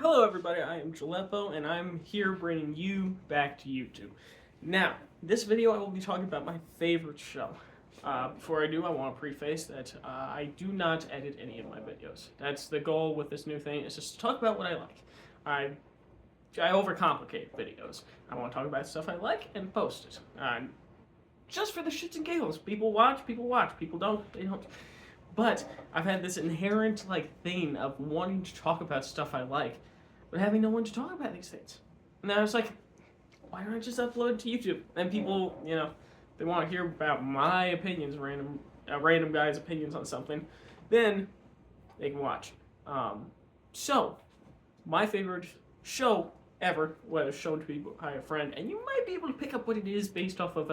Hello everybody, I am Gileppo, and I'm here bringing you back to YouTube. Now, this video I will be talking about my favorite show. Before I do, I want to preface that I do not edit any of my videos. That's the goal with this new thing, is just to talk about what I like. I overcomplicate videos. I want to talk about stuff I like and post it. Just for the shits and giggles. People watch, people don't, they don't. But I've had this inherent thing of wanting to talk about stuff I like, but having no one to talk about these things. And I was like, why don't I just upload it to YouTube? And people, they want to hear about my opinions, random guy's opinions on something, then they can watch. So, my favorite show ever was shown to me by a friend, and you might be able to pick up what it is based off of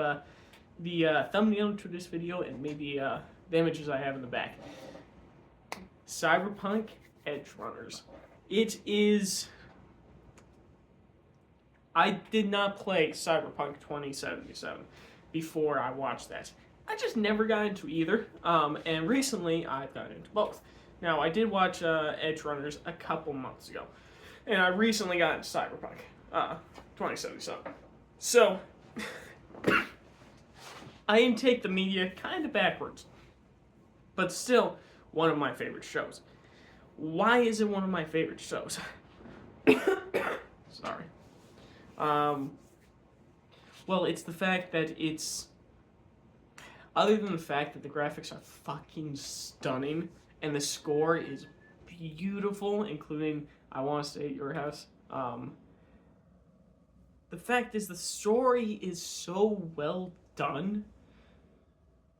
the thumbnail to this video and maybe the images I have in the back. Cyberpunk Edgerunners. It is... I did not play Cyberpunk 2077 before I watched that. I just never got into either, and recently I've gotten into both. Now, I did watch Edgerunners a couple months ago, and I recently got into Cyberpunk 2077. So, I intake the media kind of backwards, but still one of my favorite shows. Why is it one of my favorite shows? Sorry. Well, it's the fact that it's... Other than the fact that the graphics are fucking stunning, and the score is beautiful, including I Want to Stay at Your House, the fact is the story is so well done,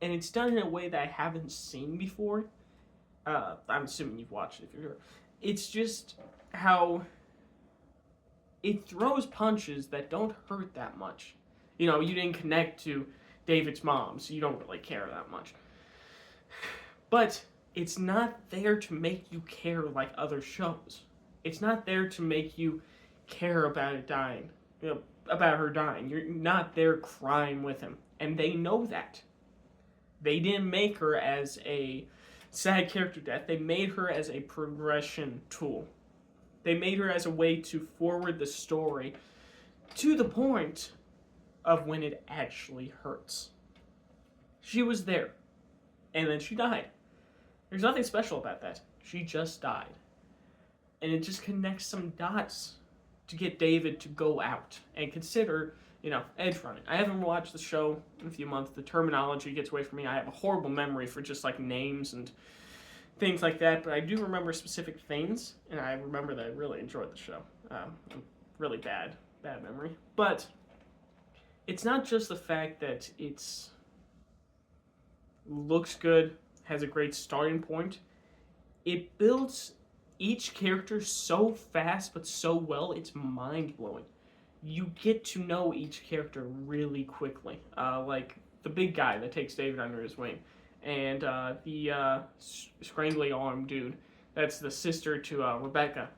and it's done in a way that I haven't seen before. I'm assuming you've watched it if you're here. It's just how it throws punches that don't hurt that much. You know, you didn't connect to David's mom, so you don't really care that much. But it's not there to make you care like other shows. It's not there to make you care about it dying. About her dying. You're not there crying with him. And they know that. They didn't make her as a sad character death. They made her as a progression tool. They made her as a way to forward the story to the point of when it actually hurts. She was there. And then she died. There's nothing special about that. She just died. And it just connects some dots to get David to go out and consider, edge running. I haven't watched the show in a few months. The terminology gets away from me. I have a horrible memory for just names and things like that, but I do remember specific things, and I remember that I really enjoyed the show. Really bad memory. But it's not just the fact that it's looks good, has a great starting point. It builds each character so fast but so well, it's mind-blowing. You get to know each character really quickly. Like the big guy that takes David under his wing, and the scrangly arm dude that's the sister to Rebecca.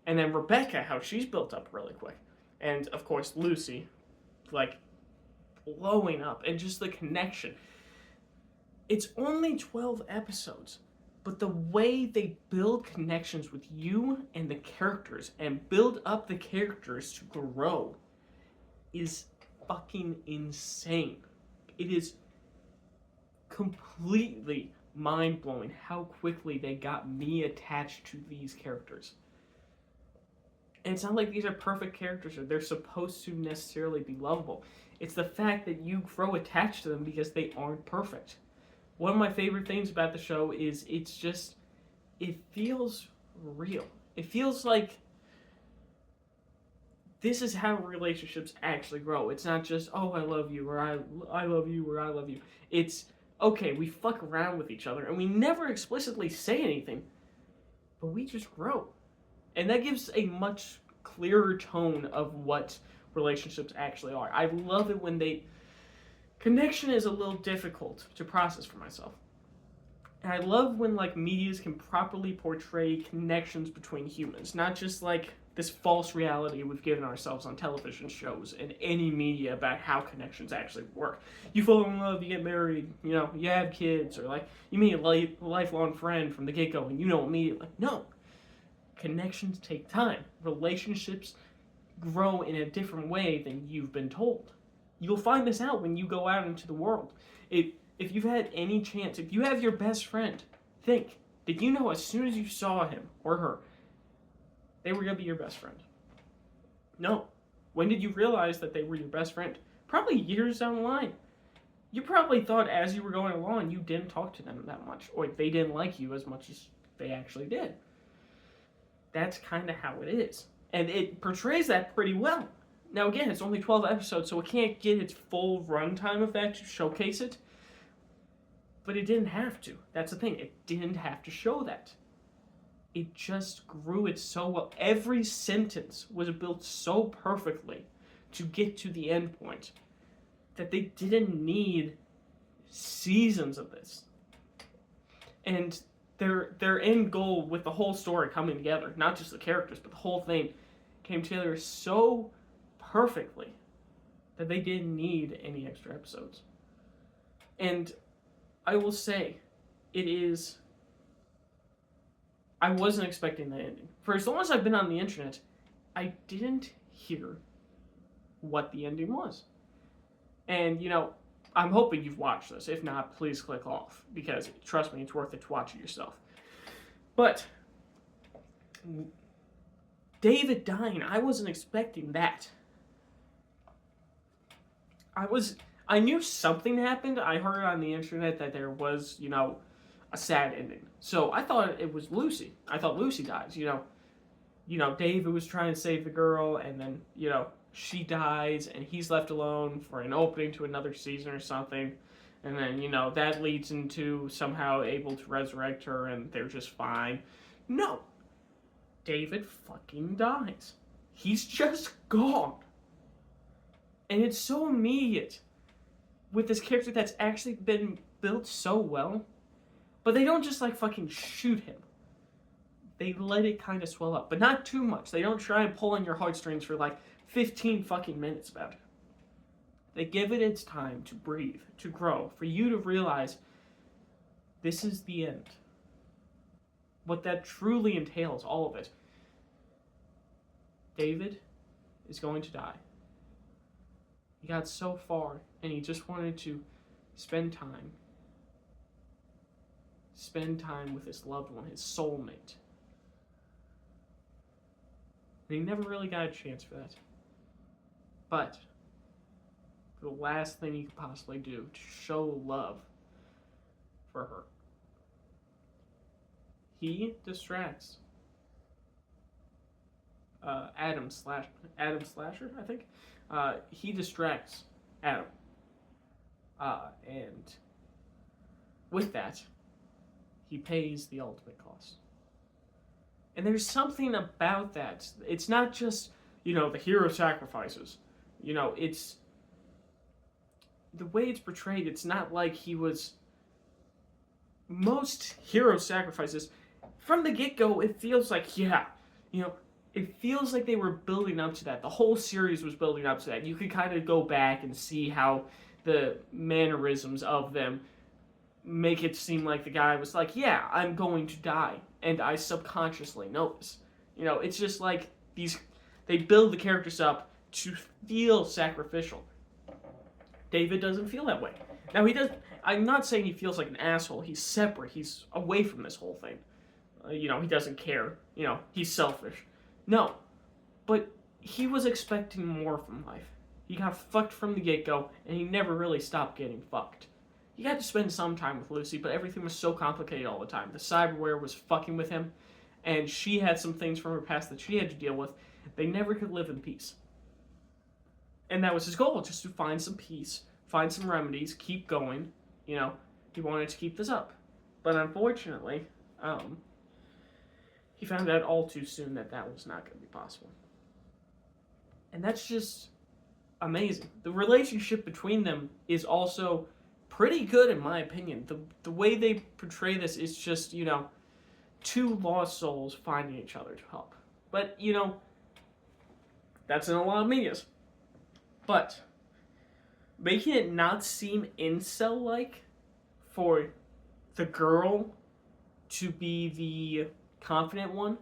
And then Rebecca, how she's built up really quick. And of course Lucy, blowing up, and just the connection. It's only 12 episodes. But the way they build connections with you and the characters and build up the characters to grow is fucking insane. It is completely mind-blowing how quickly they got me attached to these characters. And it's not like these are perfect characters or they're supposed to necessarily be lovable. It's the fact that you grow attached to them because they aren't perfect. One of my favorite things about the show is it feels real. It feels like this is how relationships actually grow. It's not just, oh, I love you, or I love you, or I love you. It's, okay, we fuck around with each other, and we never explicitly say anything, but we just grow. And that gives a much clearer tone of what relationships actually are. I love it when connection is a little difficult to process for myself. And I love when medias can properly portray connections between humans, not just this false reality we've given ourselves on television shows and any media about how connections actually work. You fall in love, you get married, you have kids, or you meet a lifelong friend from the get-go and you know immediately. No. Connections take time. Relationships grow in a different way than you've been told. You'll find this out when you go out into the world. If you've had any chance, if you have your best friend, think, did you know as soon as you saw him or her, they were going to be your best friend? No. When did you realize that they were your best friend? Probably years down the line. You probably thought as you were going along, you didn't talk to them that much, or they didn't like you as much as they actually did. That's kind of how it is. And it portrays that pretty well. Now again, it's only 12 episodes, so it can't get its full runtime effect to showcase it. But it didn't have to. That's the thing. It didn't have to show that. It just grew it so well. Every sentence was built so perfectly to get to the end point that they didn't need seasons of this. And their end goal with the whole story coming together, not just the characters, but the whole thing came together so perfectly that they didn't need any extra episodes. And I will say, I wasn't expecting the ending. For as long as I've been on the internet, I didn't hear what the ending was. And, I'm hoping you've watched this. If not, please click off, because trust me, it's worth it to watch it yourself. But David dying, I wasn't expecting that. I knew something happened. I heard on the internet that there was, a sad ending. So I thought it was Lucy. I thought Lucy dies. David was trying to save the girl, and then, she dies, and he's left alone for an opening to another season or something. And then, that leads into somehow able to resurrect her, and they're just fine. No. David fucking dies. He's just gone. And it's so immediate with this character that's actually been built so well. But they don't just, fucking shoot him. They let it kind of swell up. But not too much. They don't try and pull on your heartstrings for, 15 fucking minutes about it. They give it its time to breathe, to grow, for you to realize this is the end. What that truly entails, all of it. David is going to die. He got so far, and he just wanted to spend time with his loved one, his soulmate. And he never really got a chance for that. But the last thing he could possibly do to show love for her, he distracts Adam Slasher, I think. He distracts Adam. And with that, he pays the ultimate cost. And there's something about that. It's not just, the hero sacrifices. It's the way it's portrayed. It's not like he was. Most hero sacrifices, from the get-go, it feels like, it feels like they were building up to that. The whole series was building up to that. You could kind of go back and see how the mannerisms of them make it seem like the guy was like, yeah, I'm going to die. And I subconsciously know this. It's just like they build the characters up to feel sacrificial. David doesn't feel that way. Now, I'm not saying he feels like an asshole. He's separate. He's away from this whole thing. He doesn't care. He's selfish. No. But he was expecting more from life. He got fucked from the get-go, and he never really stopped getting fucked. He got to spend some time with Lucy, but everything was so complicated all the time. The cyberware was fucking with him, and she had some things from her past that she had to deal with. They never could live in peace. And that was his goal, just to find some peace, find some remedies, keep going. He wanted to keep this up. But unfortunately, he found out all too soon that was not going to be possible. And that's just amazing. The relationship between them is also pretty good, in my opinion. The way they portray this is just, two lost souls finding each other to help. But, that's in a lot of medias. But making it not seem incel-like for the girl to be the confident one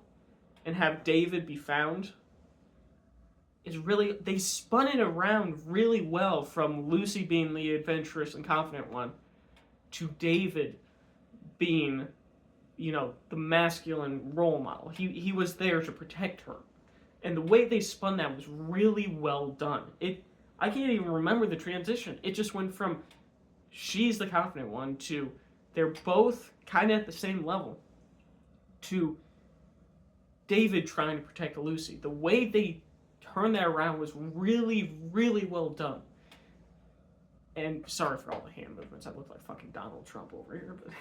and have David be found is really, they spun it around really well from Lucy being the adventurous and confident one to David being, the masculine role model. He was there to protect her. And the way they spun that was really well done. I can't even remember the transition. It just went from she's the confident one to they're both kind of at the same level to David trying to protect Lucy. The way they turned that around was really, really well done. And sorry for all the hand movements. I look like fucking Donald Trump over here, but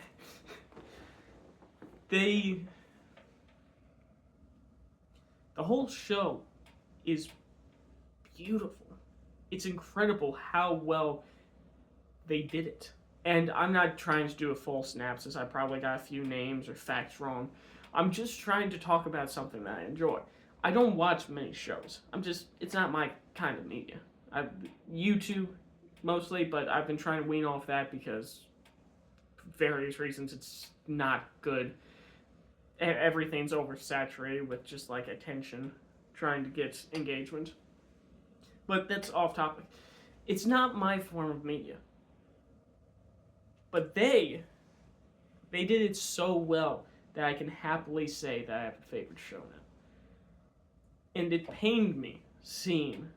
the whole show is beautiful. It's incredible how well they did it. And I'm not trying to do a full synopsis. I probably got a few names or facts wrong. I'm just trying to talk about something that I enjoy. I don't watch many shows. It's not my kind of media. YouTube mostly, but I've been trying to wean off that because for various reasons it's not good. Everything's oversaturated with just like attention, trying to get engagement. But that's off topic. It's not my form of media. But they did it so well that I can happily say that I have a favorite show now. And it pained me seeing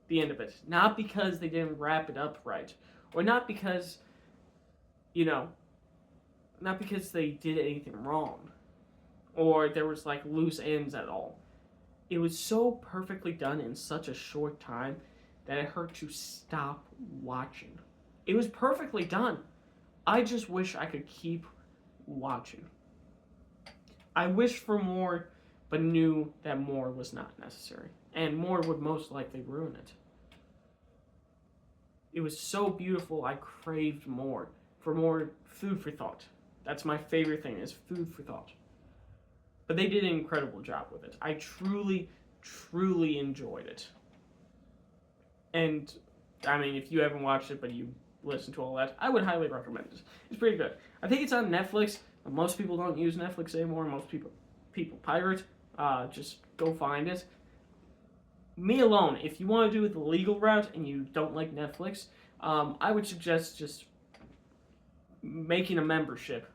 the end of it. Not because they didn't wrap it up right. Or not because, not because they did anything wrong. Or there was like loose ends at all. It was so perfectly done in such a short time that it hurt to stop watching. It was perfectly done. I just wish I could keep watching. I wished for more, but knew that more was not necessary. And more would most likely ruin it. It was so beautiful, I craved more. For more food for thought. That's my favorite thing, is food for thought. But they did an incredible job with it. I truly, truly enjoyed it. And, I mean, if you haven't watched it, but you listen to all that, I would highly recommend it. It's pretty good. I think it's on Netflix. Most people don't use Netflix anymore. Most people pirate. Just go find it. Me alone, if you want to do it the legal route and you don't like Netflix, I would suggest just making a membership.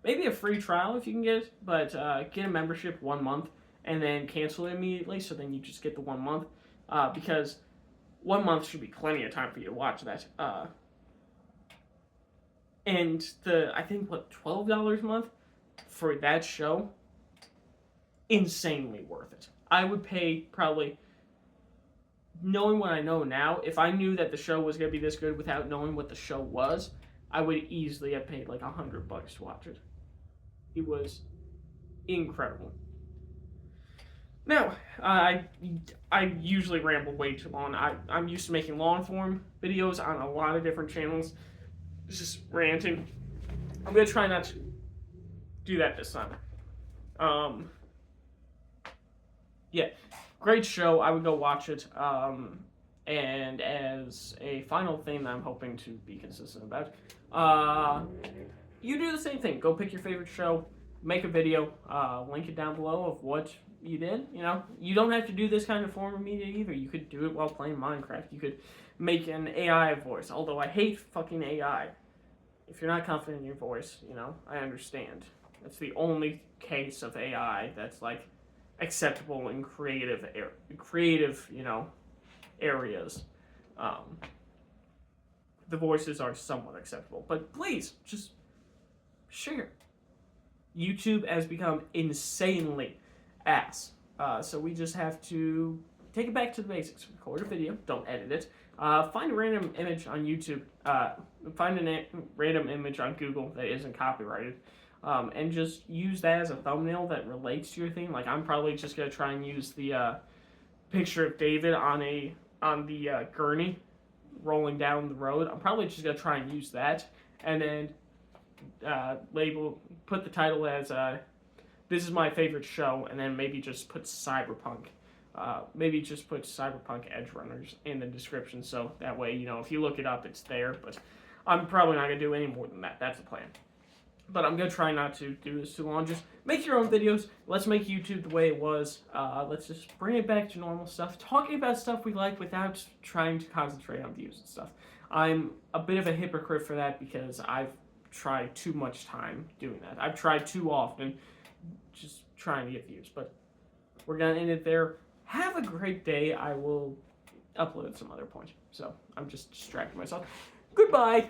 Maybe a free trial if you can get it, but get a membership 1 month and then cancel it immediately, so then you just get the 1 month, because 1 month should be plenty of time for you to watch that. And I think, $12 a month for that show? Insanely worth it. I would pay probably, knowing what I know now, if I knew that the show was going to be this good without knowing what the show was, I would easily have paid like $100 to watch it. It was incredible. Now, I usually ramble way too long. I'm used to making long form videos on a lot of different channels. It's just ranting. I'm going to try not to do that this time. Yeah, great show. I would go watch it. And as a final thing that I'm hoping to be consistent about, you do the same thing. Go pick your favorite show, make a video, link it down below of what you did. You don't have to do this kind of form of media either. You could do it while playing Minecraft. You could make an AI voice, although I hate fucking AI. If you're not confident in your voice, I understand. That's the only case of AI that's like acceptable in creative areas. The voices are somewhat acceptable, but please just share. YouTube has become insanely ass, so we just have to take it back to the basics. Record a video, don't edit it. Find a random image on YouTube. Find a random image on Google that isn't copyrighted. And just use that as a thumbnail that relates to your thing. Like, I'm probably just gonna try and use the picture of David on the gurney rolling down the road. I'm probably just gonna try and use that, and then put the title as this is my favorite show, and then maybe just put Cyberpunk. Maybe just put Cyberpunk Edgerunners in the description, so that way, if you look it up, it's there. But I'm probably not gonna do any more than that. That's the plan. But I'm going to try not to do this too long. Just Make your own videos. Let's make YouTube the way it was. Let's just bring it back to normal stuff. Talking about stuff we like without trying to concentrate on views and stuff. I'm a bit of a hypocrite for that because I've tried too much time doing that. I've tried too often just trying to get views. But we're going to end it there. Have a great day. I will upload at some other point. So I'm just distracting myself. Goodbye.